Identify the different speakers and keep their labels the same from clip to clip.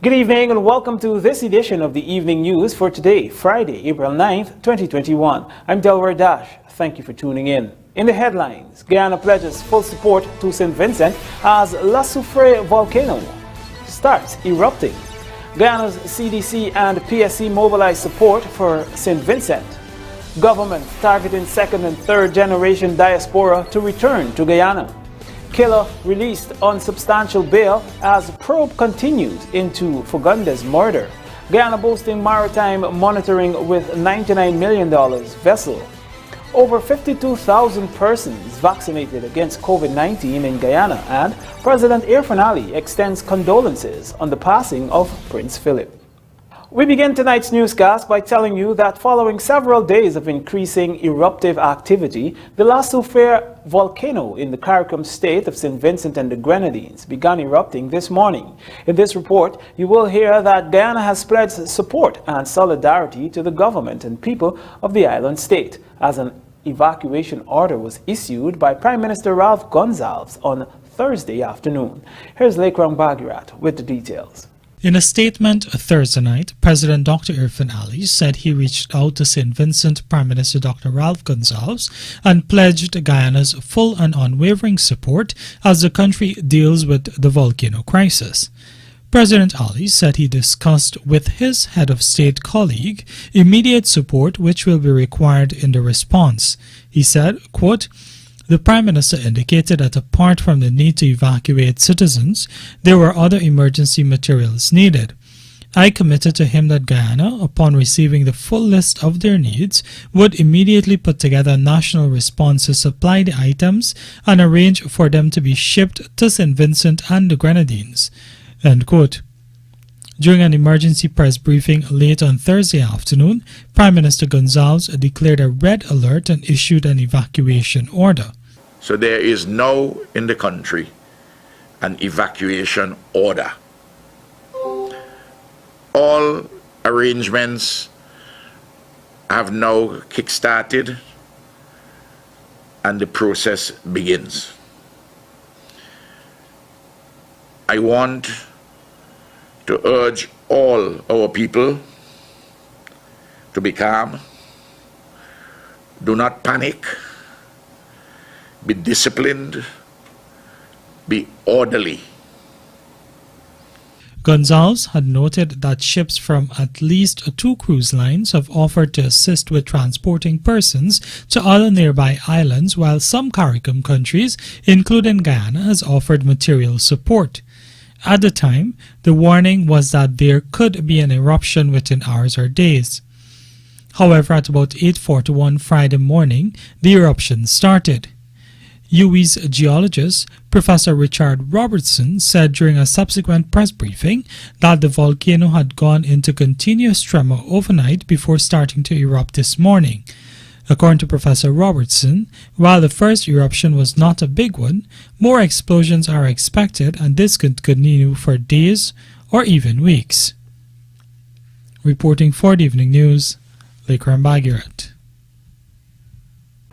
Speaker 1: Good evening and welcome to this edition of the Evening News for today, Friday, April 9th, 2021. I'm Delwar Dash. Thank you for tuning in. In the headlines, Guyana pledges full support to St. Vincent as La SOUFRIERE volcano starts erupting. Guyana's CDC and PSC mobilize support for St. Vincent. Government targeting second and third generation diaspora to return to Guyana. KILLA released unsubstantial bail as probe continues into FAGUNDES murder. Guyana boasting maritime monitoring with $99 million vessel. Over 52,000 persons vaccinated against COVID-19 in Guyana, and President ERUPTING extends condolences on the passing of Prince Philip. We begin tonight's newscast by telling you that following several days of increasing eruptive activity, the La SOUFRIERE volcano in the CARICOM state of St. Vincent and the Grenadines began erupting this morning. In this report, you will hear that Guyana has pledged support and solidarity to the government and people of the island state, as an evacuation order was issued by Prime Minister Ralph Gonsalves on Thursday afternoon. Here's Lekram Bagirat with the details.
Speaker 2: In a statement Thursday night, President Dr. ERUPTING said he reached out to St. Vincent Prime Minister Dr. Ralph Gonsalves and pledged Guyana's full and unwavering support as the country deals with the volcano crisis. President Ali said he discussed with his head of state colleague immediate support which will be required in the response. He said, quote, "The Prime Minister indicated that apart from the need to evacuate citizens, there were other emergency materials needed. I committed to him that Guyana, upon receiving the full list of their needs, would immediately put together a national response to supply the items and arrange for them to be shipped to St. Vincent and the Grenadines." End quote. During an emergency press briefing late on Thursday afternoon, Prime Minister Gonsalves declared a red alert and issued an evacuation order.
Speaker 3: So there is now in the country an evacuation order. All arrangements have now kick-started and the process begins. I want to urge all our people to be calm, do not panic, be disciplined, be orderly.
Speaker 2: Gonsalves had noted that ships from at least 2 cruise lines have offered to assist with transporting persons to other nearby islands, while some CARICOM countries, including Guyana, has offered material support. At the time, the warning was that there could be an eruption within hours or days. However, at about 8:41 Friday morning, the eruption started. UWI's geologist, Professor Richard Robertson, said during a subsequent press briefing that the volcano had gone into continuous tremor overnight before starting to erupt this morning. According to Professor Robertson, while the first eruption was not a big one, more explosions are expected and this could continue for days or even weeks. Reporting for the Evening News, Lekram Bagirat.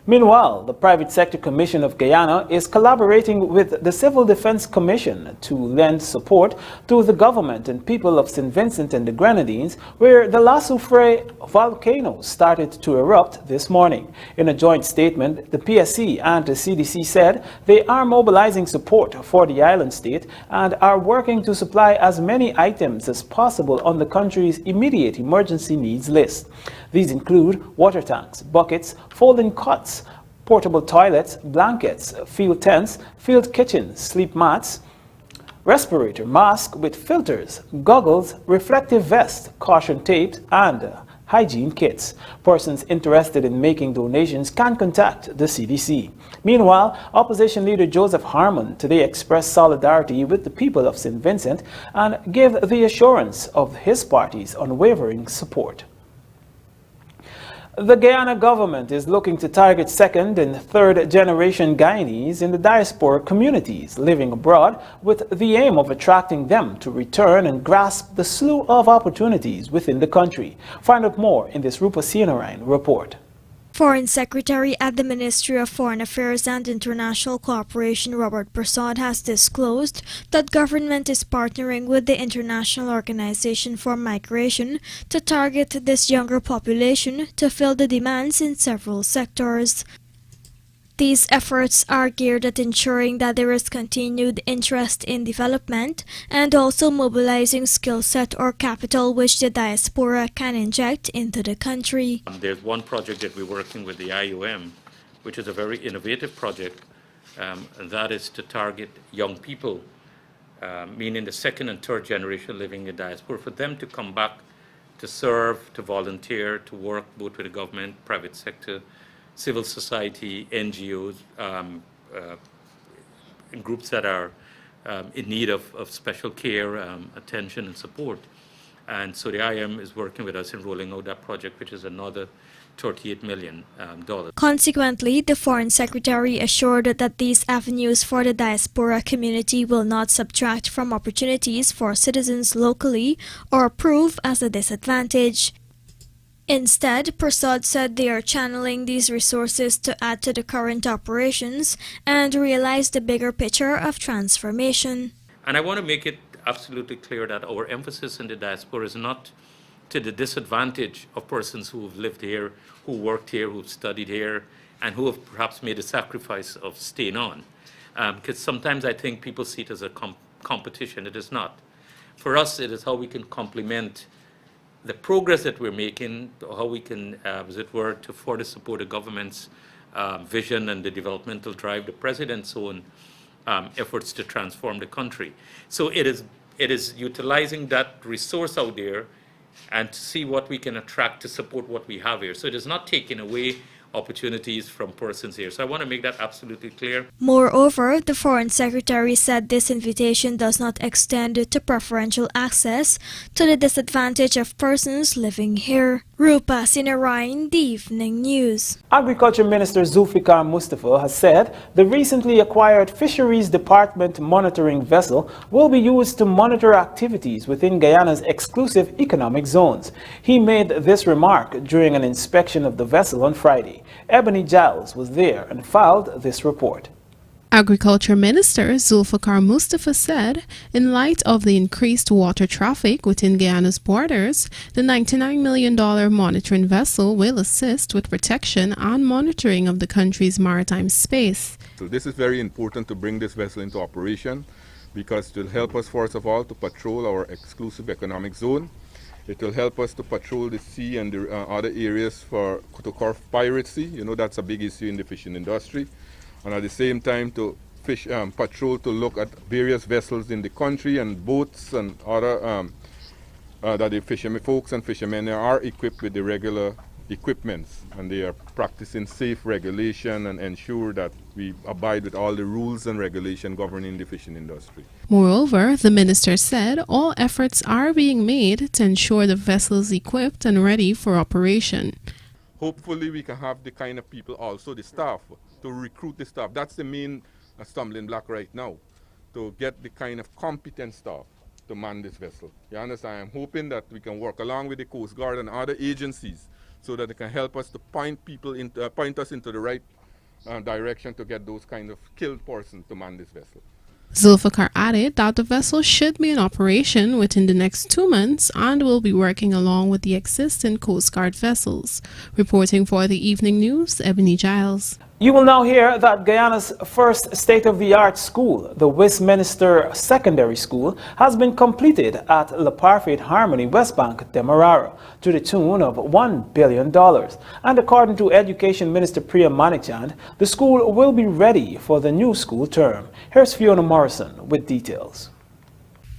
Speaker 1: Meanwhile, the Private Sector Commission of Guyana is collaborating with the Civil Defense Commission to lend support to the government and people of St. Vincent and the Grenadines, where the La SOUFRIERE volcano started to erupt this morning. In a joint statement, the PSC and the CDC said they are mobilizing support for the island state and are working to supply as many items as possible on the country's immediate emergency needs list. These include water tanks, buckets, folding cots, portable toilets, blankets, field tents, field kitchens, sleep mats, respirator mask with filters, goggles, reflective vests, caution tapes, and hygiene kits. Persons interested in making donations can contact the CDC. Meanwhile, opposition leader Joseph Harmon today expressed solidarity with the people of St. Vincent and gave the assurance of his party's unwavering support. The Guyana government is looking to target second and third generation Guyanese in the diaspora communities living abroad with the aim of attracting them to return and grasp the slew of opportunities within the country. Find out more in this Rupa Sienarine report.
Speaker 4: Foreign Secretary at the Ministry of Foreign Affairs and International Cooperation Robert Prasad has disclosed that government is partnering with the International Organization for Migration to target this younger population to fill the demands in several sectors. These efforts are geared at ensuring that there is continued interest in development and also mobilizing skill set or capital which the diaspora can inject into the country.
Speaker 5: There's one project that we're working with the IUM, which is a very innovative project, and that is to target young people, meaning the second and third generation living in diaspora, for them to come back to serve, to volunteer, to work both with the government, private sector, civil society, NGOs, groups that are in need of special care, attention and support. And so the IM is working with us in rolling out that project, which is another $38 million.
Speaker 4: Consequently, the Foreign Secretary assured that these avenues for the diaspora community will not subtract from opportunities for citizens locally or prove as a disadvantage. Instead, Prasad said they are channeling these resources to add to the current operations and realize the bigger picture of transformation.
Speaker 5: And I want to make it absolutely clear that our emphasis in the diaspora is not to the disadvantage of persons who have lived here, who worked here, who've studied here, and who have perhaps made a sacrifice of staying on. Because sometimes I think people see it as a competition. It is not. For us, it is how we can complement the progress that we're making, how we can, as it were, to further support the government's vision and the developmental drive, the president's own efforts to transform the country. So it is utilizing that resource out there and to see what we can attract to support what we have here. So it is not taking away opportunities from persons here. So I want to make that absolutely clear.
Speaker 4: Moreover, the Foreign Secretary said this invitation does not extend to preferential access to the disadvantage of persons living here. Rupa Sinarayan, The Evening News.
Speaker 1: Agriculture Minister Zulfikar Mustafa has said the recently acquired Fisheries Department monitoring vessel will be used to monitor activities within Guyana's exclusive economic zones. He made this remark during an inspection of the vessel on Friday. Ebony Giles was there and filed this report.
Speaker 6: Agriculture Minister Zulfikar Mustafa said, in light of the increased water traffic within Guyana's borders, the $99 million monitoring vessel will assist with protection and monitoring of the country's maritime space.
Speaker 7: So this is very important to bring this vessel into operation because it will help us, first of all, to patrol our exclusive economic zone. It will help us to patrol the sea and the other areas to curb piracy. You know, that's a big issue in the fishing industry. And at the same time to patrol to look at various vessels in the country and boats and other that the fishermen folks and fishermen are equipped with the regular equipments, and they are practicing safe regulation and ensure that we abide with all the rules and regulation governing the fishing industry.
Speaker 6: Moreover, the minister said all efforts are being made to ensure the vessel is equipped and ready for operation.
Speaker 7: Hopefully we can have the kind of people also, the staff, to recruit the staff. That's the main stumbling block right now, to get the kind of competent staff to man this vessel. You understand? I'm hoping that we can work along with the Coast Guard and other agencies so that they can help us to point us into the right direction to get those kind of skilled persons to man this vessel.
Speaker 6: Zulfikar added that the vessel should be in operation within the next 2 months and will be working along with the existing Coast Guard vessels. Reporting for the Evening News, Ebony Giles.
Speaker 1: You will now hear that Guyana's first state-of-the-art school, the Westminster Secondary School, has been completed at La Parfaite Harmony, West Bank, Demerara, to the tune of $1 billion. And according to Education Minister Priya Manikchand, the school will be ready for the new school term. Here's Fiona Morrison with details.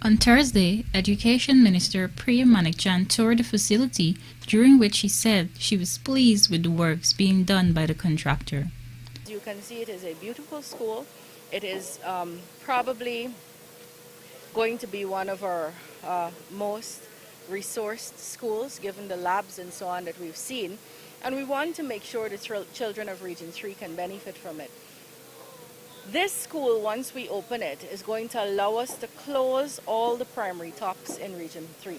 Speaker 8: On Thursday, Education Minister Priya Manikchand toured the facility, during which she said she was pleased with the works being done by the contractor.
Speaker 9: You can see it is a beautiful school. It is probably going to be one of our most resourced schools given the labs and so on that we've seen, and we want to make sure the children of Region 3 can benefit from it. This school, once we open it, is going to allow us to close all the primary tops in Region 3.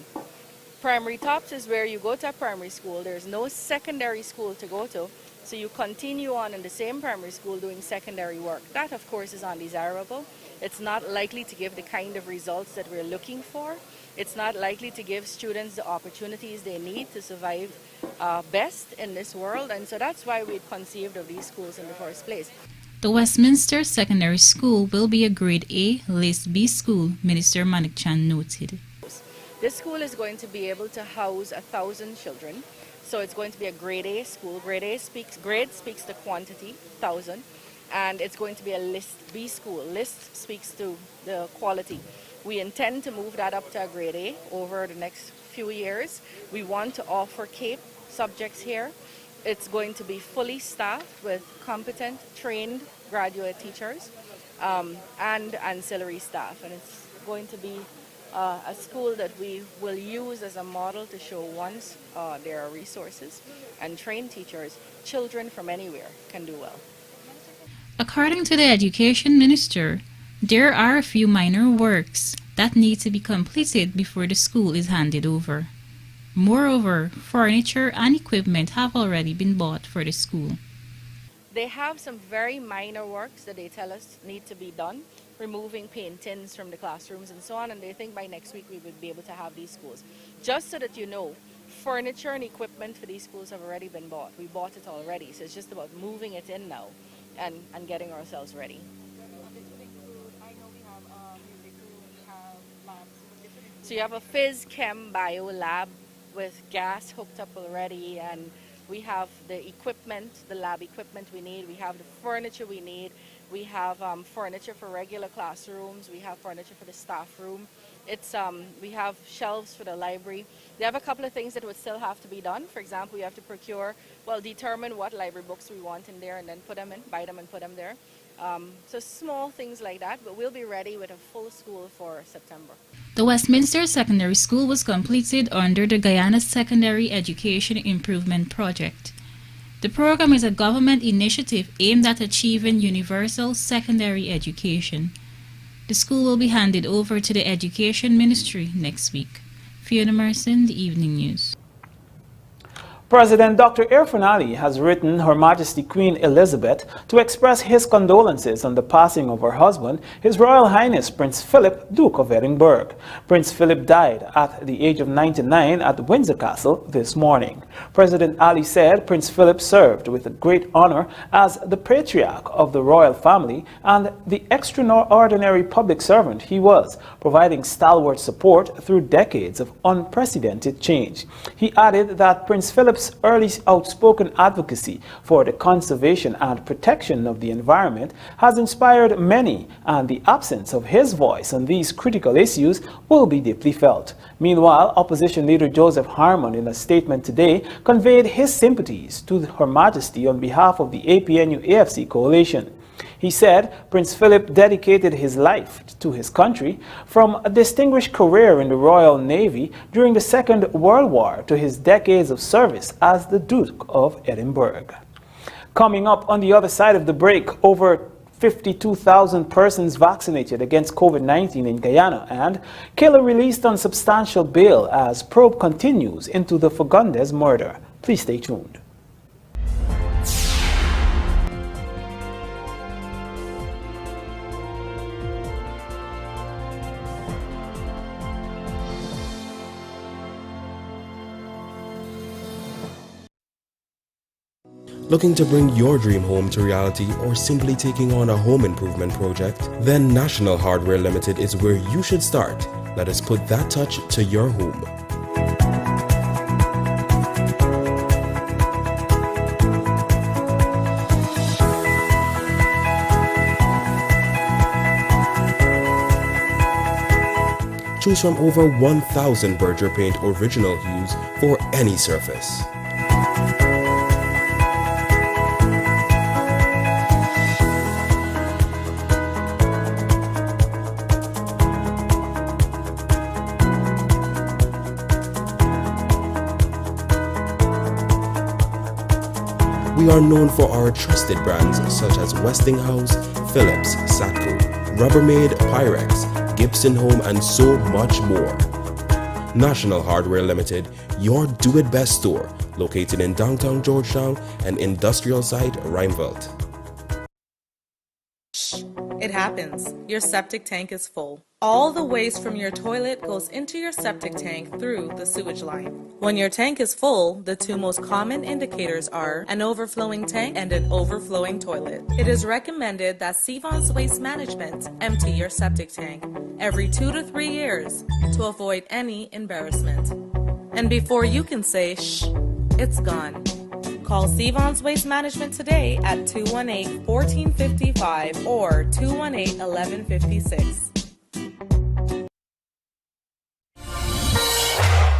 Speaker 9: Primary tops is where you go to a primary school, there's no secondary school to go to, So you continue on in the same primary school doing secondary work. That, of course, is undesirable. It's not likely to give the kind of results that we're looking for. It's not likely to give students the opportunities they need to survive best in this world. And so that's why we conceived of these schools in the first place.
Speaker 8: The Westminster Secondary School will be a Grade A, List B school, Minister Manik Chan noted.
Speaker 9: This school is going to be able to house 1,000 children. So it's going to be a Grade A school. Grade speaks to quantity, 1,000. And it's going to be a List B school. List speaks to the quality. We intend to move that up to a Grade A over the next few years. We want to offer CAPE subjects here. It's going to be fully staffed with competent, trained graduate teachers and ancillary staff. And it's going to be a school that we will use as a model to show once there are resources and trained teachers, children from anywhere can do well.
Speaker 8: According to the Education Minister, there are a few minor works that need to be completed before the school is handed over. Moreover, furniture and equipment have already been bought for the school.
Speaker 9: They have some very minor works that they tell us need to be done, removing paintings from the classrooms and so on, and they think by next week we would be able to have these schools. Just so that you know, furniture and equipment for these schools have already been bought. We bought it already, so it's just about moving it in now and getting ourselves ready. So you have a phys chem bio lab with gas hooked up already, and we have the equipment, the lab equipment we need. We have the furniture we need. We have furniture for regular classrooms. We have furniture for the staff room. We have shelves for the library. They have a couple of things that would still have to be done. For example, we have to determine what library books we want in there and then buy them and put them there. So small things like that, but we'll be ready with a full school for September.
Speaker 8: The Westminster Secondary School was completed under the Guyana's Secondary Education Improvement Project. The program is a government initiative aimed at achieving universal secondary education. The school will be handed over to the Education Ministry next week. Fiona Merson, The Evening News.
Speaker 1: President Dr. ERUPTING has written Her Majesty Queen Elizabeth to express his condolences on the passing of her husband, His Royal Highness Prince Philip, Duke of Edinburgh. Prince Philip died at the age of 99 at Windsor Castle this morning. President Ali said Prince Philip served with great honor as the patriarch of the royal family and the extraordinary public servant he was, providing stalwart support through decades of unprecedented change. He added that Prince Philip's early outspoken advocacy for the conservation and protection of the environment has inspired many, and the absence of his voice on these critical issues will be deeply felt. Meanwhile, opposition leader Joseph Harmon, in a statement today, conveyed his sympathies to Her Majesty on behalf of the APNU-AFC coalition. He said Prince Philip dedicated his life to his country, from a distinguished career in the Royal Navy during the Second World War to his decades of service as the Duke of Edinburgh. Coming up on the other side of the break, over 52,000 persons vaccinated against COVID-19 in Guyana, and KILLA released on substantial bail as probe continues into the FAGUNDES murder. Please stay tuned.
Speaker 10: Looking to bring your dream home to reality, or simply taking on a home improvement project? Then National Hardware Limited is where you should start. Let us put that touch to your home. Choose from over 1,000 Berger Paint original hues for any surface. We are known for our trusted brands such as Westinghouse, Philips, Satco, Rubbermaid, Pyrex, Gibson Home, and so much more. National Hardware Limited, your do-it-best store, located in downtown Georgetown and industrial site Rimeveld.
Speaker 11: It happens. Your septic tank is full. All the waste from your toilet goes into your septic tank through the sewage line. When your tank is full, the two most common indicators are an overflowing tank and an overflowing toilet. It is recommended that Sevon's Waste Management empty your septic tank every 2 to 3 years to avoid any embarrassment. And before you can say, shh, it's gone. Call Sevon's Waste Management today at 218-1455 or 218-1156.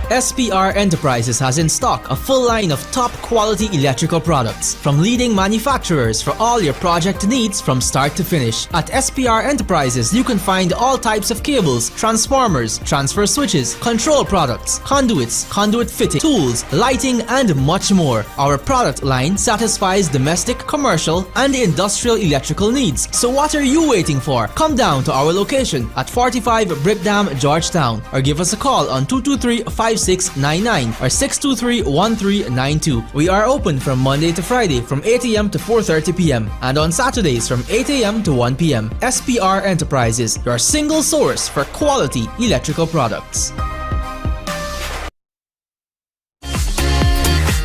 Speaker 12: SPR Enterprises has in stock a full line of top quality electrical products from leading manufacturers for all your project needs from start to finish. At SPR Enterprises, you can find all types of cables, transformers, transfer switches, control products, conduits, conduit fitting, tools, lighting, and much more. Our product line satisfies domestic, commercial, and industrial electrical needs. So what are you waiting for? Come down to our location at 45 Brickdam, Georgetown, or give us a call on 223-5699 or 623-1392. We are open from Monday to Friday from 8 a.m. to 4:30 p.m. and on Saturdays from 8 a.m. to 1 p.m. SPR Enterprises, your single source for quality electrical products.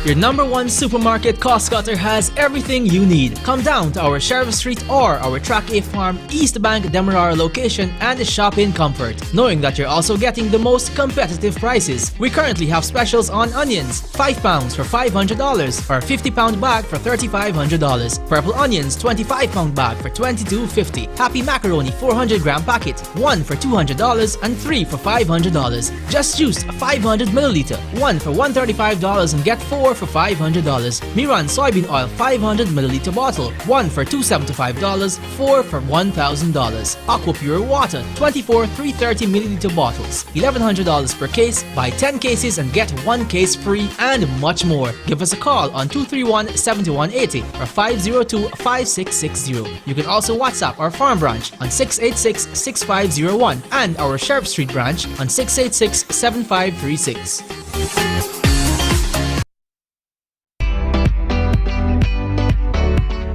Speaker 12: Your #1 supermarket cost cutter has everything you need. Come down to our Sheriff Street or our Track A Farm East Bank Demerara location and shop in comfort, knowing that you're also getting the most competitive prices. We currently have specials on onions, 5 pounds for $500 or 50-pound bag for $3,500. Purple onions, 25-pound bag for $22.50. Happy macaroni 400-gram packet, 1 for $200 and 3 for $500. Just juice 500 milliliter, 1 for $135 and get 4 for $500. Miran soybean oil 500 milliliter bottle, 1 for $275, 4 for $1,000. Aqua Pure water 24 330 milliliter bottles, $1,100 per case. Buy 10 cases and get 1 case free, and much more. Give us a call on 231-7180 or 502-5660. You can also WhatsApp our farm branch on 686-6501 and our Sheriff Street branch on 686-7536.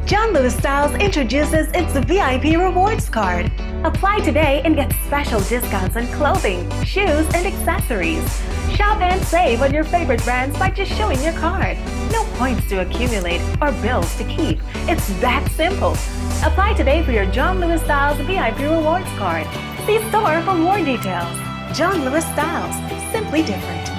Speaker 13: John Lewis Styles introduces its VIP Rewards Card. Apply today and get special discounts on clothing, shoes, and accessories. Shop and save on your favorite brands by just showing your card. No points to accumulate or bills to keep. It's that simple. Apply today for your John Lewis Styles VIP Rewards Card. See store for more details. John Lewis Styles, simply different.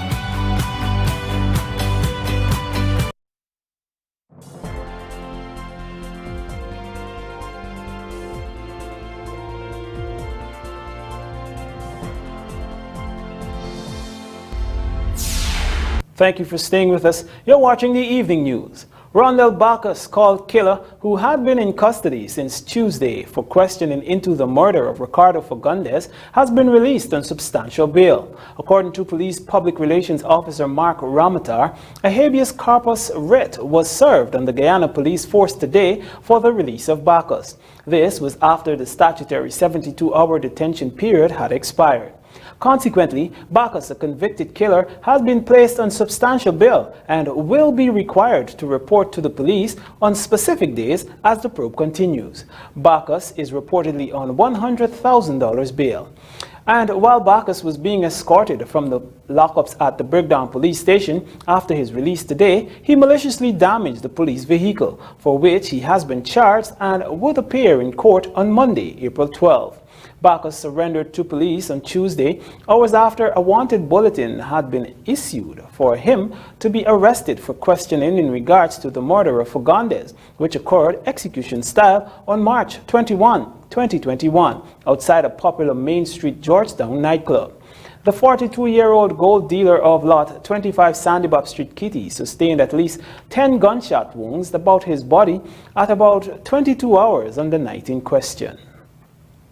Speaker 1: Thank you for staying with us. You're watching the evening news. Rondell Bacchus, called KILLA, who had been in custody since Tuesday for questioning into the murder of Ricardo Fagundes, has been released on substantial bail. According to Police Public Relations Officer Mark Ramatar, a habeas corpus writ was served on the Guyana Police Force today for the release of Bacchus. This was after the statutory 72-hour detention period had expired. Consequently, Bacchus, a convicted killer, has been placed on substantial bail and will be required to report to the police on specific days as the probe continues. Bacchus is reportedly on $100,000 bail. And while Bacchus was being escorted from the lockups at the Brickdown police station after his release today, he maliciously damaged the police vehicle, for which he has been charged and would appear in court on Monday, April 12. Bacchus surrendered to police on Tuesday, hours after a wanted bulletin had been issued for him to be arrested for questioning in regards to the murder of Fagundes, which occurred execution style on March 21, 2021, outside a popular Main Street Georgetown nightclub. The 42-year-old gold dealer of Lot 25 Sandybop Street, Kitty, sustained at least 10 gunshot wounds about his body at about 22 hours on the night in question.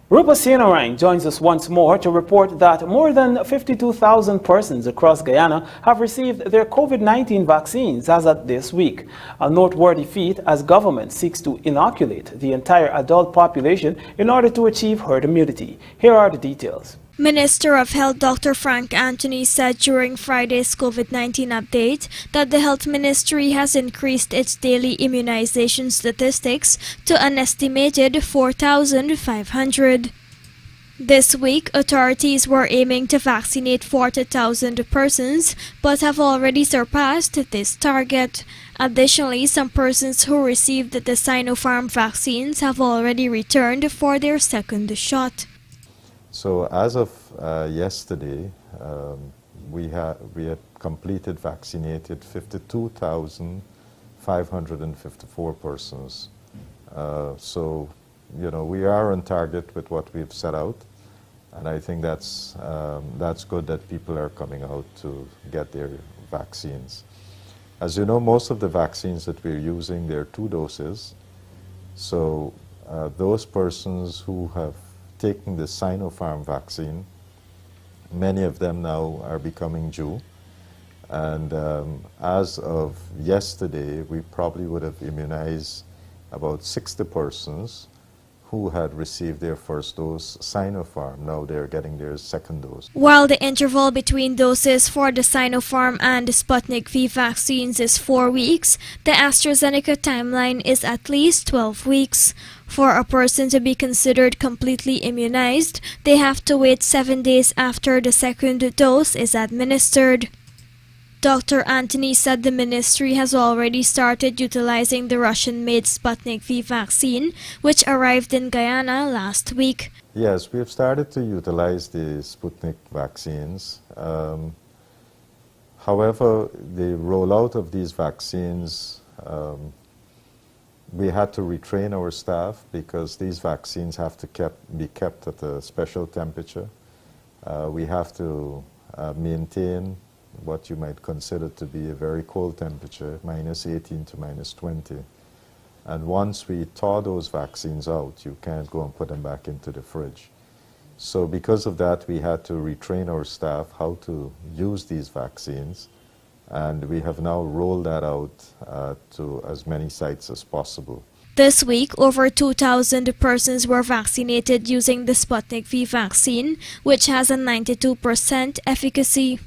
Speaker 1: Rupa Sienarine joins us once more to report that more than 52,000 persons across Guyana have received their COVID-19 vaccines as of this week, a noteworthy feat as government seeks to inoculate the entire adult population in order to achieve herd immunity. Here are the details.
Speaker 4: Minister of Health Dr. Frank Anthony said during Friday's COVID-19 update that the Health Ministry has increased its daily immunization statistics to an estimated 4,500. This week, authorities were aiming to vaccinate 40,000 persons but have already surpassed this target. Additionally, some persons who received the Sinopharm vaccines have already returned for their second shot.
Speaker 14: So as of yesterday, we had completed vaccinated 52,554 persons. So, you know, we are on target with what we've set out, and I think that's good that people are coming out to get their vaccines. As you know, most of the vaccines that we're using, they're 2 doses. So those persons who have taking the Sinopharm vaccine, many of them now are becoming due. And as of yesterday, we probably would have immunized about 60 persons who had received their first dose Sinopharm. Now they're getting their second dose.
Speaker 4: While the interval between doses for the Sinopharm and Sputnik V vaccines is 4 weeks, the AstraZeneca timeline is at least 12 weeks. For a person to be considered completely immunized, they have to wait 7 days after the second dose is administered. Dr. Anthony said the ministry has already started utilizing the Russian-made Sputnik V vaccine, which arrived in Guyana last week.
Speaker 14: Yes, we have started to utilize the Sputnik vaccines. However, the rollout of these vaccines, we had to retrain our staff because these vaccines have to be kept at a special temperature. We have to maintain what you might consider to be a very cold temperature, -18 to -20. And once we thaw those vaccines out, you can't go and put them back into the fridge. So because of that, we had to retrain our staff how to use these vaccines. And we have now rolled that out to as many sites as possible.
Speaker 4: This week, over 2,000 persons were vaccinated using the Sputnik V vaccine, which has a 92% efficacy.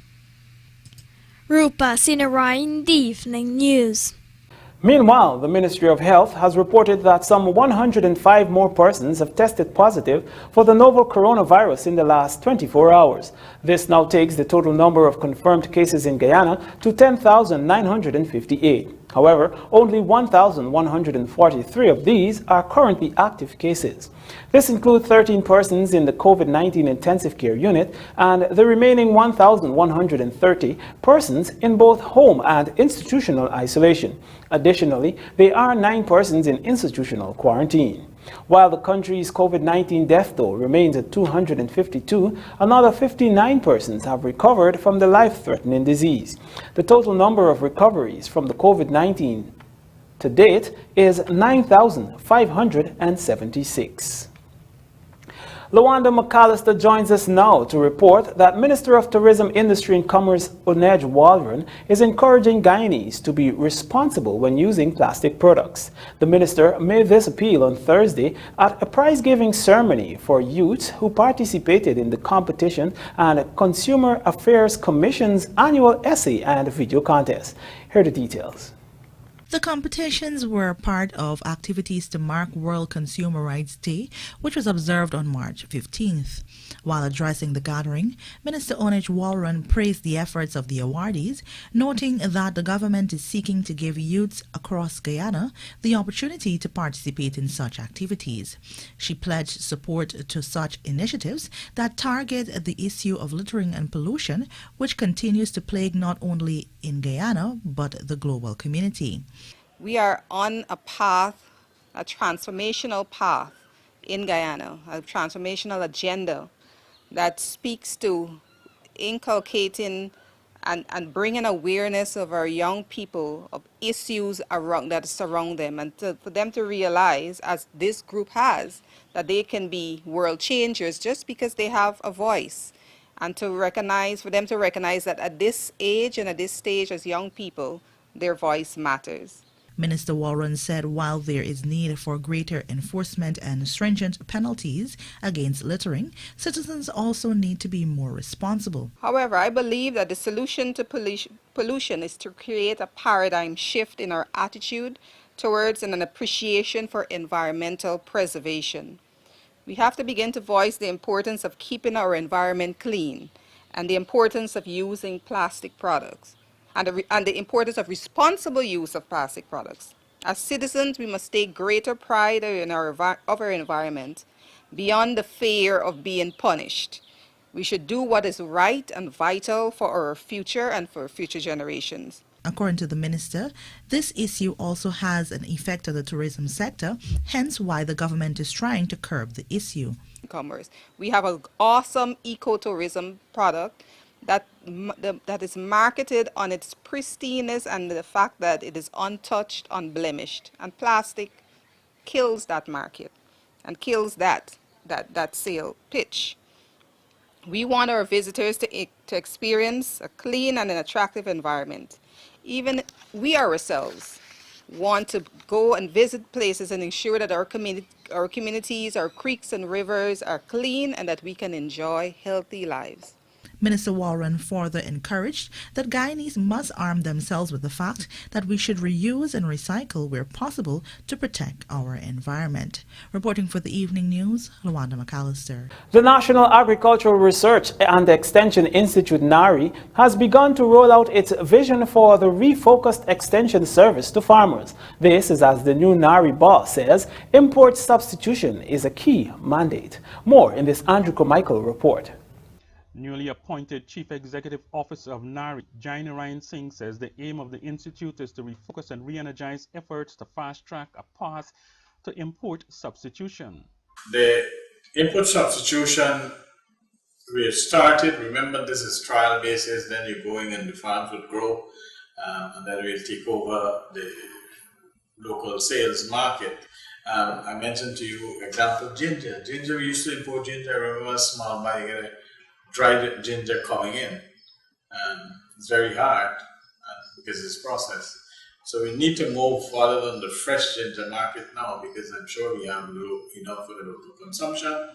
Speaker 4: Rupa Sinarayan, The Evening News.
Speaker 1: Meanwhile, the Ministry of Health has reported that some 105 more persons have tested positive for the novel coronavirus in the last 24 hours. This now takes the total number of confirmed cases in Guyana to 10,958. However, only 1,143 of these are currently active cases. This includes 13 persons in the COVID-19 intensive care unit and the remaining 1,130 persons in both home and institutional isolation. Additionally, there are 9 persons in institutional quarantine. While the country's COVID-19 death toll remains at 252, another 59 persons have recovered from the life-threatening disease. The total number of recoveries from the COVID-19 to date is 9,576. Lawanda McAllister joins us now to report that Minister of Tourism, Industry and Commerce Unej Walron is encouraging Guyanese to be responsible when using plastic products. The minister made this appeal on Thursday at a prize-giving ceremony for youths who participated in the competition and Consumer Affairs Commission's annual essay and video contest. Here are the details.
Speaker 15: The competitions were part of activities to mark World Consumer Rights Day, which was observed on March 15th. While addressing the gathering, Minister Unej Walron praised the efforts of the awardees, noting that the government is seeking to give youths across Guyana the opportunity to participate in such activities. She pledged support to such initiatives that target the issue of littering and pollution, which continues to plague not only in Guyana but the global community.
Speaker 16: We are on a path, a transformational path in Guyana, a transformational agenda that speaks to inculcating and bringing awareness of our young people of issues that surround them, and for them to realize, as this group has, that they can be world changers just because they have a voice, and for them to recognize that at this age and at this stage as young people, their voice matters.
Speaker 15: Minister Warren said while there is need for greater enforcement and stringent penalties against littering, citizens also need to be more responsible.
Speaker 16: However, I believe that the solution to pollution is to create a paradigm shift in our attitude towards an appreciation for environmental preservation. We have to begin to voice the importance of keeping our environment clean and the importance of using plastic products and the importance of responsible use of plastic products. As citizens, we must take greater pride in our environment beyond the fear of being punished. We should do what is right and vital for our future and for future generations.
Speaker 15: According to the minister, this issue also has an effect on the tourism sector, hence why the government is trying to curb the issue.
Speaker 16: Commerce. We have an awesome ecotourism product that is marketed on its pristineness and the fact that it is untouched, unblemished. And plastic kills that market and kills that sale pitch. We want our visitors to experience a clean and an attractive environment. Even we ourselves want to go and visit places and ensure that our communities, our creeks and rivers are clean and that we can enjoy healthy lives.
Speaker 15: Minister Warren further encouraged that Guyanese must arm themselves with the fact that we should reuse and recycle where possible to protect our environment. Reporting for the Evening News, Luanda McAllister.
Speaker 1: The National Agricultural Research and Extension Institute, NARI, has begun to roll out its vision for the refocused extension service to farmers. This is as the new NARI boss says, import substitution is a key mandate. More in this Andrew Carmichael report.
Speaker 17: Newly appointed Chief Executive Officer of NARI, Jainarayan Singh, says the aim of the institute is to refocus and re-energize efforts to fast-track a path to import substitution.
Speaker 18: The import substitution, we have started, remember this is trial basis, then you're going and the farms would grow, and then we'll take over the local sales market. I mentioned to you example ginger. Ginger, we used to import ginger, I remember a small bag dried ginger coming in. It's very hard because it's processed. So we need to move further than the fresh ginger market now because I'm sure we have enough for the local consumption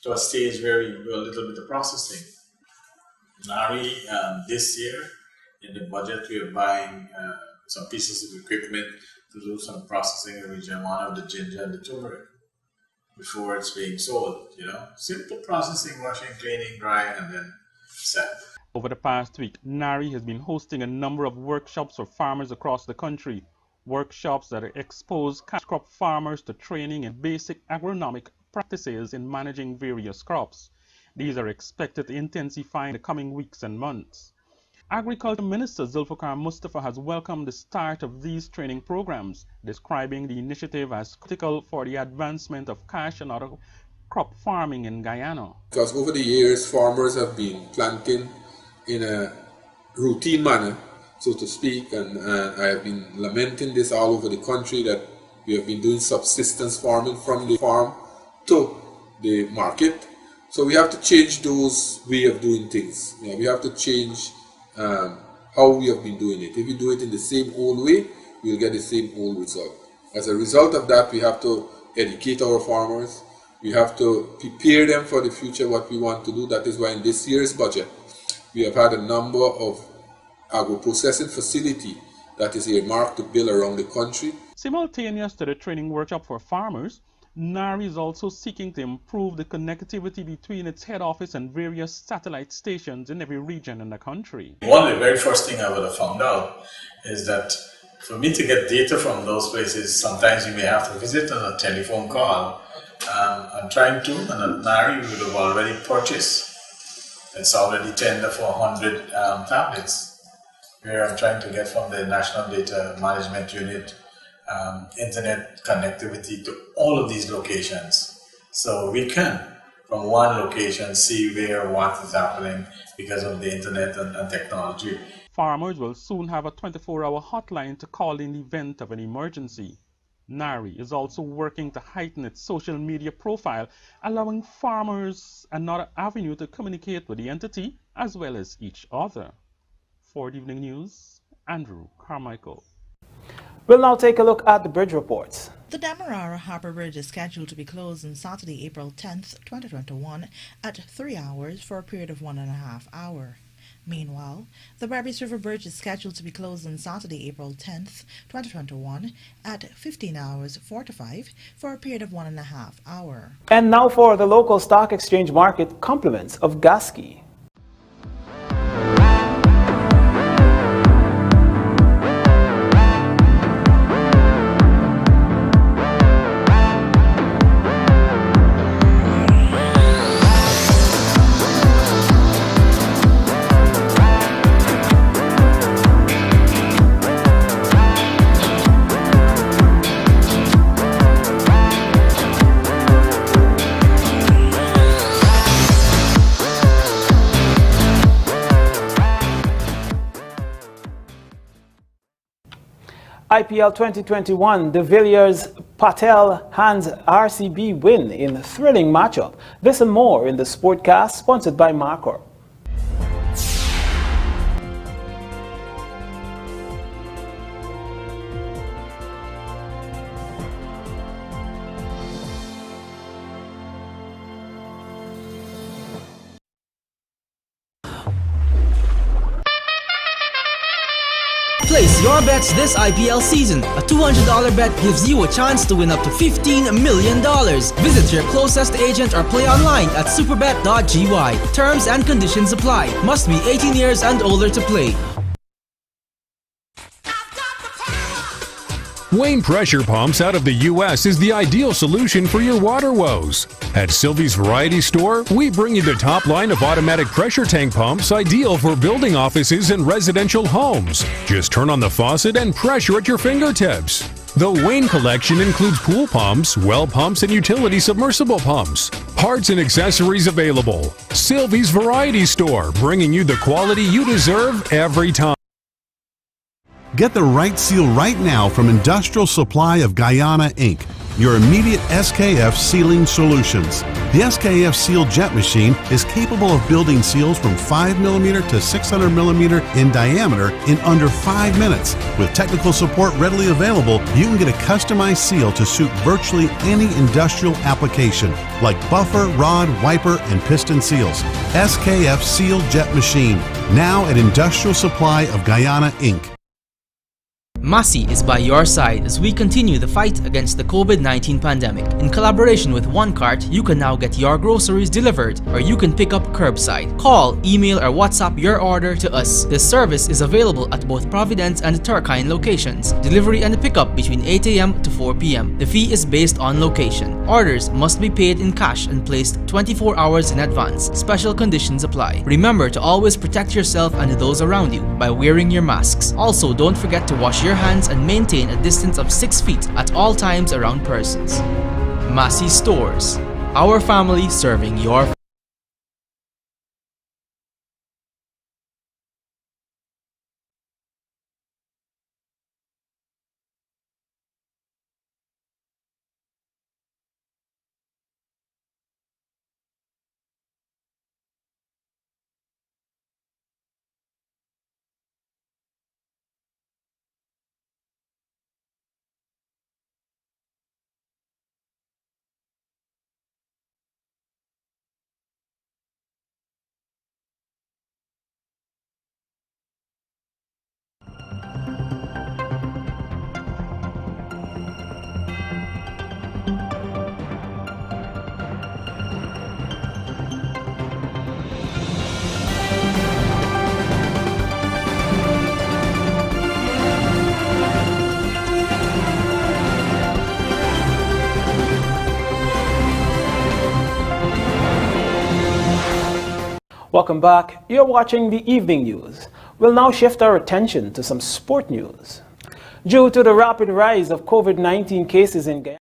Speaker 18: to a stage where we do a little bit of processing. NARI, this year in the budget we are buying some pieces of equipment to do some processing in region 1 of the ginger and the turmeric before it's being sold, Simple processing, washing, cleaning, drying, and then sell.
Speaker 17: Over the past week, NARI has been hosting a number of workshops for farmers across the country. Workshops that expose cash crop farmers to training in basic agronomic practices in managing various crops. These are expected to intensify in the coming weeks and months. Agriculture Minister Zulfikar Mustafa has welcomed the start of these training programs, describing the initiative as critical for the advancement of cash and other crop farming in Guyana.
Speaker 19: Because over the years, farmers have been planting in a routine manner, so to speak, and I have been lamenting this all over the country that we have been doing subsistence farming from the farm to the market. So we have to change those way of doing things. We have to change how we have been doing it. If we do it in the same old way, we'll get the same old result. As a result of that, we have to educate our farmers. We have to prepare them for the future, what we want to do. That is why in this year's budget, we have had a number of agro-processing facility that is earmarked to build around the country.
Speaker 17: Simultaneous to the training workshop for farmers, NARI is also seeking to improve the connectivity between its head office and various satellite stations in every region in the country.
Speaker 18: One of the very first thing I would have found out is that for me to get data from those places, sometimes you may have to visit on a telephone call. I'm trying to, and at NARI we would have already purchased. It's already tender for 100 tablets, where I'm trying to get from the National Data Management Unit internet connectivity to all of these locations. So we can, from one location, see where what is happening because of the internet and technology.
Speaker 17: Farmers will soon have a 24-hour hotline to call in the event of an emergency. NARI is also working to heighten its social media profile, allowing farmers another avenue to communicate with the entity as well as each other. For the Evening News, Andrew Carmichael.
Speaker 1: We'll now take a look at the bridge reports.
Speaker 15: The Demerara Harbour Bridge is scheduled to be closed on Saturday, April 10th, 2021 at 3 hours for a period of 1.5 hours. Meanwhile, the Berbice River Bridge is scheduled to be closed on Saturday, April 10th, 2021 at 15 hours 45 for a period of 1.5 hours.
Speaker 1: And now for the local stock exchange market compliments of Gaski. IPL 2021, De Villiers Patel hands RCB win in a thrilling matchup. This and more in the Sportcast, sponsored by Marcor.
Speaker 12: Place your bets this IPL season. A $200 bet gives you a chance to win up to $15 million. Visit your closest agent or play online at superbet.gy. Terms and conditions apply. Must be 18 years and older to play.
Speaker 20: Wayne Pressure Pumps out of the U.S. is the ideal solution for your water woes. At Sylvie's Variety Store, we bring you the top line of automatic pressure tank pumps ideal for building offices and residential homes. Just turn on the faucet and pressure at your fingertips. The Wayne collection includes pool pumps, well pumps, and utility submersible pumps. Parts and accessories available. Sylvie's Variety Store, bringing you the quality you deserve every time.
Speaker 21: Get the right seal right now from Industrial Supply of Guyana, Inc., your immediate SKF sealing solutions. The SKF Seal Jet Machine is capable of building seals from 5mm to 600mm in diameter in under 5 minutes. With technical support readily available, you can get a customized seal to suit virtually any industrial application, like buffer, rod, wiper, and piston seals. SKF Seal Jet Machine, now at Industrial Supply of Guyana, Inc.
Speaker 12: Massey is by your side as we continue the fight against the COVID-19 pandemic. In collaboration with One Cart, you can now get your groceries delivered, or you can pick up curbside. Call, email, or WhatsApp your order to us. This service is available at both Providence and Turkine locations. Delivery and pickup between 8 a.m. to 4 p.m. The fee is based on location. Orders must be paid in cash and placed 24 hours in advance. Special conditions apply. Remember to always protect yourself and those around you by wearing your masks. Also, don't forget to wash your hands and maintain a distance of 6 feet at all times around persons. Massey Stores, our family serving your
Speaker 1: Welcome back. You're watching the Evening News. We'll now shift our attention to some sport news. Due to the rapid rise of COVID-19 cases in Guyana,